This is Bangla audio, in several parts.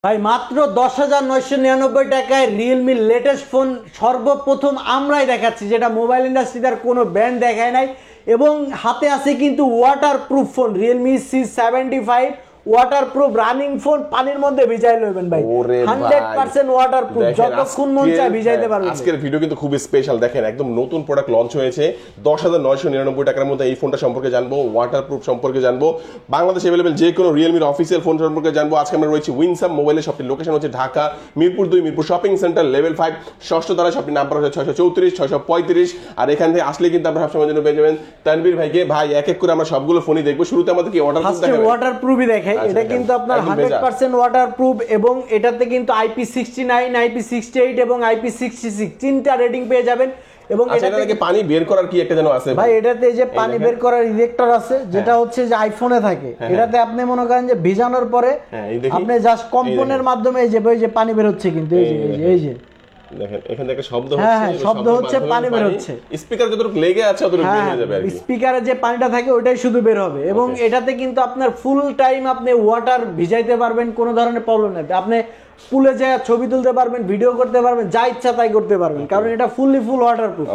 ভাই মাত্র 10,999 টাকায় রিয়েলমি লেটেস্ট ফোন সর্বপ্রথম আমরাই দেখাচ্ছি, যেটা মোবাইল ইন্ডাস্ট্রিতে আর কোনো ব্র্যান্ড দেখায় নাই। এবং হাতে আছে কিন্তু water proof phone, Realme C75 water proof running phone, পানির মধ্যে ভিজাই লইবেন ভাই, 100% ওয়াটার প্রুফ, যতক্ষণ মন চায় ভিজাইতে পারবেন। আজকের ভিডিও কিন্তু খুব স্পেশাল, দেখেন একদম নতুন প্রোডাক্ট লঞ্চ হয়েছে 10,999 টাকার মধ্যে। এই ফোনটা সম্পর্কে জানবো, ওয়াটার প্রুফ সম্পর্কে জানবো, বাংলাদেশে अवेलेबल যে কোনো রিয়েলমির অফিসিয়াল ফোন সম্পর্কে জানবো। আজকে আমরা রয়েছি উইনসাম মোবাইলের শপটির লোকেশন হচ্ছে Dhaka Mirpur 2 Mirpur shopping centre level 5 ষষ্ঠ তলায়। শপটির নাম্বার হচ্ছে 634 635। আর এখান থেকে আসলে কিন্তু আমরা সবসময় জন্য পেয়ে যাবেন তানভীর ভাইকে। ভাই এক এক করে আমরা সবগুলো ফোনই দেখবো। শুরুতে আমাদের কি ওয়াটার প্রুফ দেখাবেন? ওয়াটার প্রুফই দেখাই। এটা কিন্তু আপনার 100% ওয়াটার প্রুফ এবং এটাতে কিন্তু IP69 IP68 এবং IP66 তিনটা রেটিং পেয়ে যাবেন। এবং এটাতে পানি বের করার কি একটা যেন আছে ভাই, এটাতে এই যে পানি বের করার ইজেক্টর আছে, যেটা হচ্ছে যে আইফোনে থাকে। এটাতে আপনি মনে করেন যে ভিজানোর পরে আপনি জাস্ট কম্পনের মাধ্যমে এই যে পানি বের হচ্ছে, কিন্তু এই যে দেখেন এখানে একটা শব্দ হচ্ছে, শব্দ হচ্ছে, পানি বের হচ্ছে। স্পিকার যতটুকু লেগে আছে ততটুকু বের হয়ে যাবে আর কি। স্পিকারে যে পানিটা থাকে ওটাই শুধু বের হবে। এবং এটাতে কিন্তু আপনার ফুল টাইম আপনি ওয়াটার ভিজাইতে পারবেন, কোনো ধরনের প্রবলেম নেই। আপনি পুলে যায় ছবি তুলতে পারবেন, ভিডিও করতে পারবেন, যা ইচ্ছা তাই করতে পারবেন, কারণ এটা ফুল ওয়াটারপ্রুফ।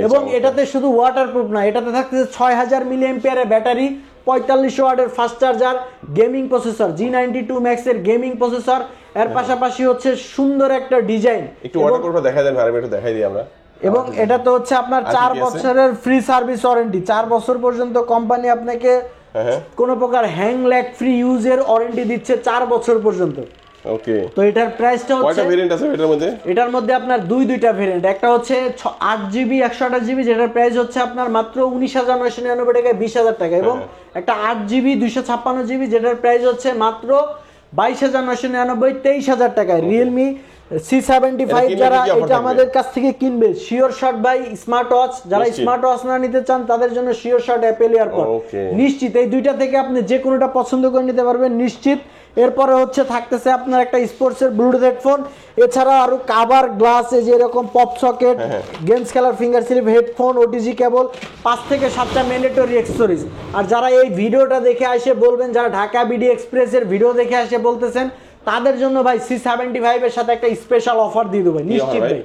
এবং এটাতে শুধু ওয়াটারপ্রুফ না, এটাতে থাকতেছে 6000 মিলিঅ্যাম্পিয়ারের ব্যাটারি, 45 ওয়াটের fast charger, gaming processor G92 Max এর গেমিং প্রসেসর, এর পাশাপাশি হচ্ছে সুন্দর একটা ডিজাইন। একটু ওয়াটারপ্রুফ দেখা দেন ভাই, একটু দেখাই দিই আমরা। এবং এটা তো হচ্ছে আপনার 4 বছরের ফ্রি সার্ভিস ওয়ারেন্টি, 4 বছর পর্যন্ত কোম্পানি আপনাকে কোনো প্রকার হ্যাং ল্যাগ ফ্রি ইউজের ওয়ারেন্টি দিচ্ছে 4 বছর পর্যন্ত। ওকে, তো এটার প্রাইসটা হচ্ছে, কয়টা ভেরিয়েন্ট আছে এটার মধ্যে আপনার দুইটা ভেরিয়েন্ট। একটা হচ্ছে 8GB 128GB, যেটার প্রাইস হচ্ছে আপনার মাত্র 19,999 টাকায় 20,000 টাকা। এবং একটা 8GB 256GB, যেটার প্রাইস হচ্ছে মাত্র 22,999 23,000 টাকায়। রিয়েলমি C75 যারা এটা আমাদের কাছ থেকে কিনবে, sure shot buy smart watch. যারা স্মার্ট ওয়াচ না নিতে চান তাদের জন্য শিওর শট অ্যাপেল এয়ারপড নিশ্চিত। এই দুইটা থেকে আপনি যে কোনোটা পছন্দ করে নিতে পারবেন নিশ্চিত। এরপরে হচ্ছে থাকতেছে আপনার একটা স্পোর্টসের ব্লুটুথ হেডফোন, এছাড়া আরো কাভার গ্লাস, এই যে এরকম পপ সকেট, গেমস খেলার finger slip headphone, OTG cable, 5 থেকে 7টা ম্যান্ডেটরি অ্যাক্সেসরিজ। আর যারা এই ভিডিওটা দেখে আসে বলবেন, যারা ঢাকা বিডি এক্সপ্রেসের ভিডিও দেখে আসে বলতেছেন, তাদের জন্য ভাই C75 এর সাথে একটা স্পেশাল অফার দিয়ে দেবো নিশ্চিত ভাই।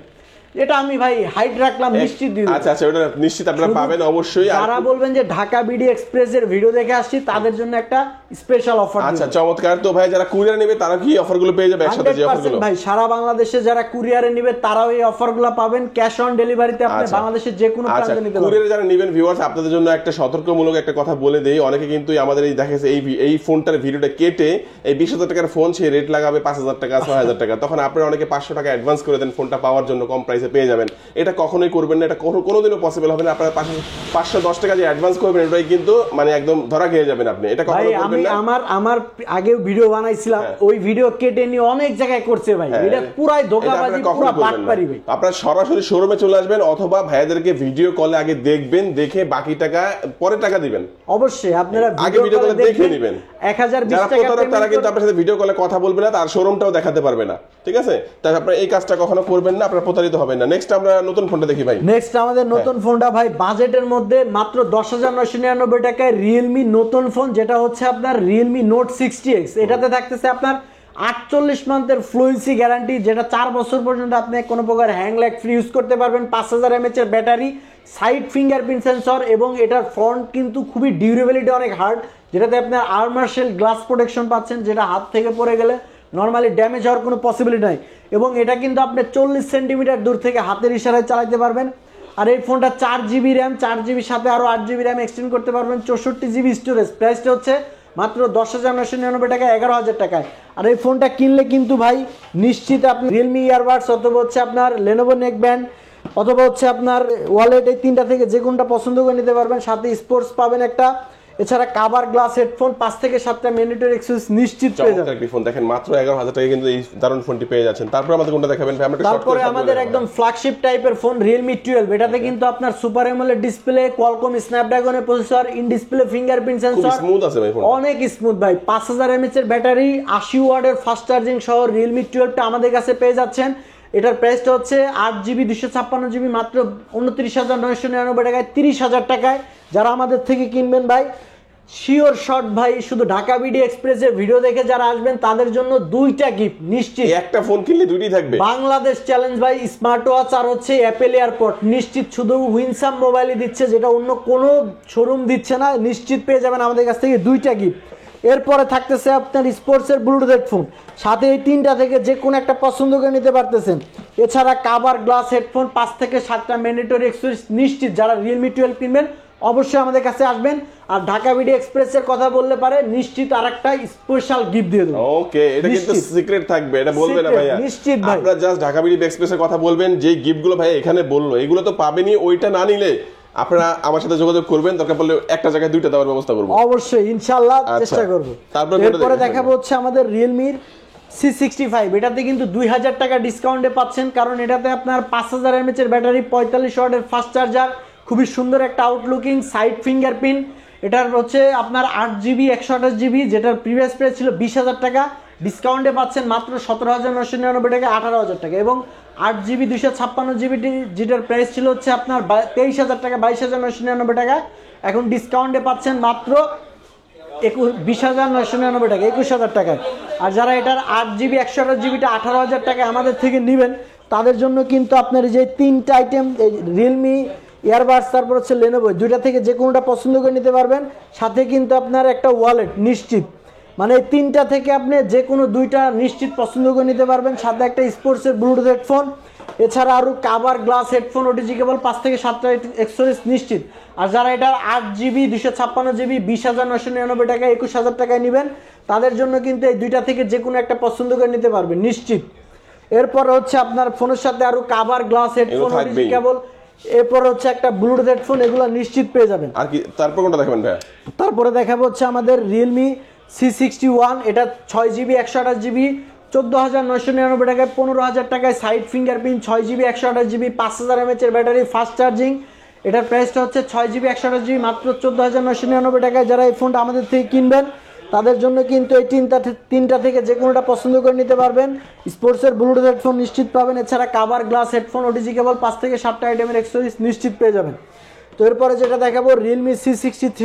এটা আমি ভাই হাইট রাখলাম, নিশ্চিত দিয়ে দেব। আচ্ছা ওটা নিশ্চিত আপনারা পাবেন অবশ্যই। যারা বলবেন যে ঢাকা বিডি এক্সপ্রেস এর ভিডিও দেখে আসছি, তাদের জন্য একটা স্পেশাল অফার। আচ্ছা চমৎকার। তো ভাই যারা কুরিয়ার নেবে তারা কি অফারগুলো পেয়ে যাবে একসাথে? যে অফারগুলো ভাই সারা বাংলাদেশে যারা কুরিয়ারে নেবে তারাও এই অফারগুলো পাবেন। ক্যাশ অন ডেলিভারিতে আপনি বাংলাদেশের যে কোনো প্রান্তে নিতে পারবেন। কুরিয়ারে যারা নেবেন ভিউয়ার্স, আপনাদের জন্য একটা সতর্কমূলক একটা কথা বলে দেই। অনেকে কিন্তু আমাদের এই দেখেছে এই ফোনটার ভিডিওটা কেটে এই 20,000 টাকার ফোন সে রেট লাগাবে 5,000 টাকা 6,000 টাকা, তখন আপনারা অনেকে 500 টাকা অ্যাডভান্স করে দেন ফোনটা পাওয়ার জন্য, কম প্রাইসে পেয়ে যাবেন। এটা কখনোই করবেন না, এটা কোনোদিনও পসিবল হবে না। আপনারা 510 টাকা যে অ্যাডভান্স করবেন এটাই কিন্তু মানে একদম ধরা খেয়ে যাবেন আপনি। এটা কখনো করবেন না। আমার আগেও ভিডিও বানাইছিলাম, ওই ভিডিও কেটে নিয়ে অনেক জায়গায় করছে ভাই, এটা পুরাই ধোঁকাবাজি, পুরা বাটপারি ভাই। আপনারা সরাসরি শোরুমে চলে আসবেন অথবা ভাইয়াদেরকে ভিডিও কলে আগে দেখবেন, দেখে বাকি টাকা পরে টাকা দিবেন। অবশ্যই আপনারা আগে ভিডিও কলে দেখে নেবেন। 1020 টাকা তারা কিন্তু আপনার সাথে ভিডিও কলে কথা বলবে না, তার শোরুমটাও দেখাতে পারবে না, ঠিক আছে? তাই আপনারা এই কাজটা কখনো করবেন না, আপনারা প্রতারিত হবেন না। নেক্সট আমরা নতুন ফোনটা দেখি ভাই। নেক্সট আমাদের নতুন ফোনটা ভাই বাজেটের মধ্যে মাত্র 10,999 টাকায় রিয়েলমি নতুন ফোন, যেটা হচ্ছে আপনার রিয়েলমি নোট 60X। এটাতে থাকতেছে আপনার 48 মান্থের ফ্লুয়েন্সি গ্যারান্টি, যেটা 4 বছর পর্যন্ত আপনি কোনো প্রকার হ্যাং ল্যাগ ফ্রি ইউজ করতে পারবেন। 5000 mAh এর ব্যাটারি, সাইড ফিঙ্গারপ্রিন্ট সেন্সর, এবং এটার ফ্রন্ট কিন্তু খুবই ডিউরেবিলিটি অনেক হার্ড, যেটাতে আপনার আর্মার্শেল গ্লাস প্রোটেকশন পাচ্ছেন, যেটা হাত থেকে পড়ে গেলে নর্মালি ড্যামেজ হওয়ার কোনো পসিবিলিটি নাই। এবং এটা কিন্তু আপনি 40 সেন্টিমিটার দূর থেকে হাতের ইশারায় চালাতে পারবেন। আর এই ফোনটা 4GB র্যাম, 4GB সাথে আরো 8GB র্যাম এক্সটেন্ড করতে পারবেন, 64GB স্টোরেজ। প্রাইসটা হচ্ছে মাত্র 10,999 টাকা, 11,000 টাকায়। আর এই ফোনটা কিনলে কিন্তু ভাই নিশ্চিত আপনি রিয়েলমি ইয়ারবাডস অথবা হচ্ছে আপনার লেনোভো নেকব্যান্ড অথবা হচ্ছে আপনার ওয়ালেট, এই তিনটা থেকে যে কোনটা পছন্দ করে নিতে পারবেন। সাথে স্পোর্টস পাবেন একটা, এছাড়া কাভার গ্লাস হেডফোন, 5 থেকে 7টা ম্যান্ডেটরি অ্যাক্সেসরিজ নিশ্চিত পেয়ে যাবেন। একটা ফোন দেখেন মাত্র 11,000 টাকায় কিন্তু এই দারুণ ফোনটি পেয়ে যাচ্ছেন। তারপর আমাদের কোনটা দেখাবেন ভাই? আমরা তারপরে আমাদের একদম ফ্ল্যাগশিপ টাইপের ফোন রিয়েলমি 12। এটাতে কিন্তু আপনার সুপার অ্যামোলেড ডিসপ্লে, কোয়ালকম স্ন্যাপড্রাগনের processor, in display fingerprint sensor, smooth আছে ভাই ফোন, অনেক স্মুথ ভাই। 5000 mAh এর ব্যাটারি, 80 ওয়াটের ফাস্ট চার্জিং সহ রিয়েলমি 12টা আমাদের কাছে পেয়ে যাচ্ছেন। এটার প্রাইসটা হচ্ছে 8GB 256GB মাত্র 29,999 টাকায়, 30,000 টাকায়। যারা আমাদের থেকে কিনবেন ভাই শিওর শট ভাই, শুধু ঢাকা বিডি এক্সপ্রেসের ভিডিও দেখে যারা আসবেন তাদের জন্য 2টা গিফট নিশ্চিত। একটা ফোন কিনলে 2টি থাকবে। বাংলাদেশ চ্যালেঞ্জ ভাই, স্মার্ট ওয়াচ আর হচ্ছে অ্যাপেল এয়ারপড নিশ্চিত শুধু উইনসাম মোবাইলই দিচ্ছে, যেটা অন্য কোনো শোরুম দিচ্ছে না। নিশ্চিত পেয়ে যাবেন আমাদের কাছ থেকে 2টা গিফট। এরপরে থাকতেছে আপনার স্পোর্টসের ব্লুটুথ হেডফোন, সাথে এই 3টা থেকে যে কোনো একটা পছন্দ করে নিতে পারতেছেন। এছাড়া কাভার গ্লাস হেডফোন 5 থেকে 7টা ম্যান্ডেটরি এক্সেসরিজ নিশ্চিত। যারা রিয়েলমি 12 কিনবেন অবশ্যই আমাদের কাছে আসবেন। আর ঢাকা বিডি এক্সপ্রেসের কথা বললে পারে নিশ্চিত আরেকটা স্পেশাল গিফট দিয়ে দেবো। ওকে, এটা কিন্তু সিক্রেট থাকবে, এটা বলবে না ভাইয়া। নিশ্চিত ভাই, আপনারা জাস্ট ঢাকা বিডি এক্সপ্রেসের কথা বলবেন, যে গিফটগুলো ভাই এখানে বললো এগুলো তো পাবেনই। ওইটা না নিলে আপনারা আমার সাথে যোগাযোগ করবেন, দরকার পড়লে একটা জায়গায় 2টা দেওয়ার ব্যবস্থা করব অবশ্যই ইনশাআল্লাহ চেষ্টা করব। এরপরে দেখাবো হচ্ছে আমাদের রিয়েলমির C65। এটাতে কিন্তু 2000 টাকা ডিসকাউন্টে পাচ্ছেন, কারণ এটাতে আপনার 5000 mAh এর ব্যাটারি, 45 ওয়াটের ফাস্ট চার্জার, খুবই সুন্দর একটা আউটলুকিং সাইড ফিঙ্গারপ্রিন্ট। এটার হচ্ছে আপনার 8GB 128GB, যেটার প্রিভিয়াস প্রাইস ছিল 20000 টাকা, ডিসকাউন্টে পাচ্ছেন মাত্র 17999 টাকা, 18000 টাকা। এবং 8GB 256GB যেটার প্রাইস ছিল হচ্ছে আপনার 23000 টাকা, 22999 টাকা, এখন ডিসকাউন্টে পাচ্ছেন মাত্র 20999 টাকা, 21000 টাকায়। আর যারা এটার 8GB 128GBটা 18000 টাকা আমাদের থেকে নেবেন, তাদের জন্য কিন্তু আপনার যে 3টা আইটেম রিয়েলমি ইয়ারবাডস, তারপর হচ্ছে লেনোভো, 2টা থেকে যে কোনোটা পছন্দ করে নিতে পারবেন। সাথে কিন্তু আপনার একটা ওয়ালেট নিশ্চিত, মানে এই 3টা থেকে আপনি যে কোনো 2টা নিশ্চিত পছন্দ করে নিতে পারবেন। সাথে একটা স্পোর্টসের ব্লুটুথ হেডফোন, এছাড়া আরও cover glass headphone, OTG cable 5 থেকে 7টা এক্সেসরিজ নিশ্চিত। আর যারা এটার 8GB 256GB 20999 টাকা, 21000 টাকায় নেবেন, তাদের জন্য কিন্তু এই 2টা থেকে যে কোনো একটা পছন্দ করে নিতে পারবেন নিশ্চিত। এরপর হচ্ছে আপনার ফোনের সাথে আরও কাভার গ্লাস হেডফোন, ওটিজি কেবল, এরপর হচ্ছে একটা ব্লুটুথ হেডফোন, এগুলো নিশ্চিত পেয়ে যাবেন। আর কি তারপর কোনটা দেখাবেন ভাই? তারপরে দেখাবো হচ্ছে আমাদের রিয়েলমি C61। এটা 6GB 128GB 14999 টাকায়, 15000 টাকায়, side fingerprint, 6GB 128GB 5000 mAh এর ব্যাটারি, ফাস্ট চার্জিং। এটার প্রাইসটা হচ্ছে 6GB 128GB মাত্র 14999 টাকায়। যারা এই ফোনটা আমাদের থেকে কিনবেন তাদের জন্য কিন্তু এই 3টা থেকে যে কোনোটা পছন্দ করে নিতে পারবেন। স্পোর্টসের ব্লুটুথ হেডফোন নিশ্চিত পাবেন, এছাড়া cover glass headphone, OTG cable 5 থেকে 7টা আইটেমের এক্সেসরিজ নিশ্চিত পেয়ে যাবেন। তো এরপরে যেটা দেখাবো রিয়েলমি C63।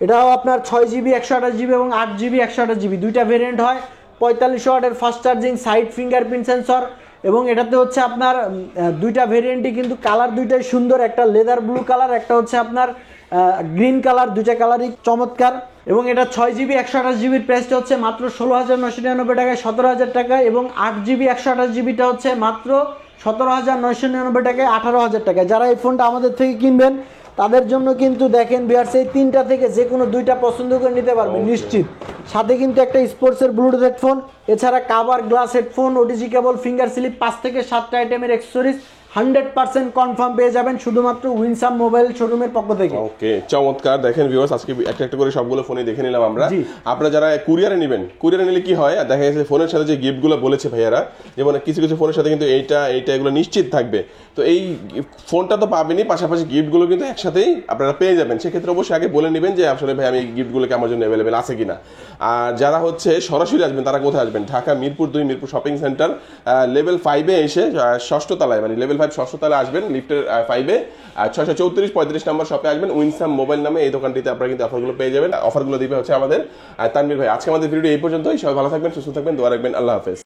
এটাও আপনার 6GB 128GB এবং 8GB 128GB 2টা ভেরিয়েন্ট হয়। 45 ওয়াটের fast charging, side fingerprint sensor, এবং এটাতে হচ্ছে আপনার 2টা ভেরিয়েন্টই কিন্তু কালার 2টাই সুন্দর, একটা লেদার ব্লু কালার, একটা হচ্ছে আপনার গ্রিন কালার, 2টা কালারই চমৎকার। এবং এটা 6GB 128GBর প্রাইসটা হচ্ছে মাত্র 16999 টাকায়, 17000 টাকায়। এবং 8GB 128GBটা হচ্ছে মাত্র 17999 টাকায়, 18000 টাকায়। যারা এই ফোনটা আমাদের থেকে কিনবেন তাদের জন্য কিন্তু দেখেন ভিউয়ার্স, এই 3টা থেকে যে কোনো 2টা পছন্দ করে নিতে পারবেন নিশ্চিত। সাথে কিন্তু একটা স্পোর্টসের ব্লুটুথ হেডফোন, এছাড়া cover glass headphone, OTG cable, finger slip, 5 থেকে 7টা আইটেমের এক্সেসরিজ 100% কনফার্ম পেয়ে যাবেন শুধুমাত্র উইনসাম মোবাইল শোরুমের পক্ষ থেকে। ওকে, চমৎকার। দেখেন ভিউয়ার্স, আজকে একটা একটা করে সবগুলো ফোনে দেখে নিলাম আমরা। আপনারা যারা কুরিয়ারে নেবেন, কুরিয়ারে নিলে কি হয়, দেখা যাচ্ছে ফোনের সাথে যে গিফটগুলো বলেছে ভাইয়ারা, যেমন কিছু কিছু ফোনের সাথে কিন্তু এইটা এগুলো নিশ্চিত থাকবে। তো এই ফোনটা তো পাবেনই, পাশাপাশি গিফটগুলো কিন্তু একসাথেই আপনারা পেয়ে যাবেন। সেক্ষেত্রে অবশ্যই আগে বলে নেবেন যে আসলে ভাই আমি এই গিফটগুলোকে আমার জন্য অ্যাভেলেবেল আছে কিনা। আর যারা হচ্ছে সরাসরি আসবেন তারা কোথায় আসবেন? Dhaka Mirpur 2 Mirpur shopping centre level 5-এ এসে 6ষ্ঠ তলায়, মানে লেভেল 5 6ষ্ঠ তলায় আসবেন, লিফটের 5-এ 634-35 নম্বর শপে আসবেন। উইনসাম মোবাইল নামে এই দোকানটিতে আপনারা কিন্তু অফারগুলো পেয়ে যাবেন। অফারগুলো দিবে হচ্ছে আমাদের তানভীর ভাই। আজকে আমাদের ভিডিও এই পর্যন্তই। সবাই ভালো থাকবেন, সুস্থ থাকবেন, দোয়া রাখবেন। আল্লাহ হাফেজ।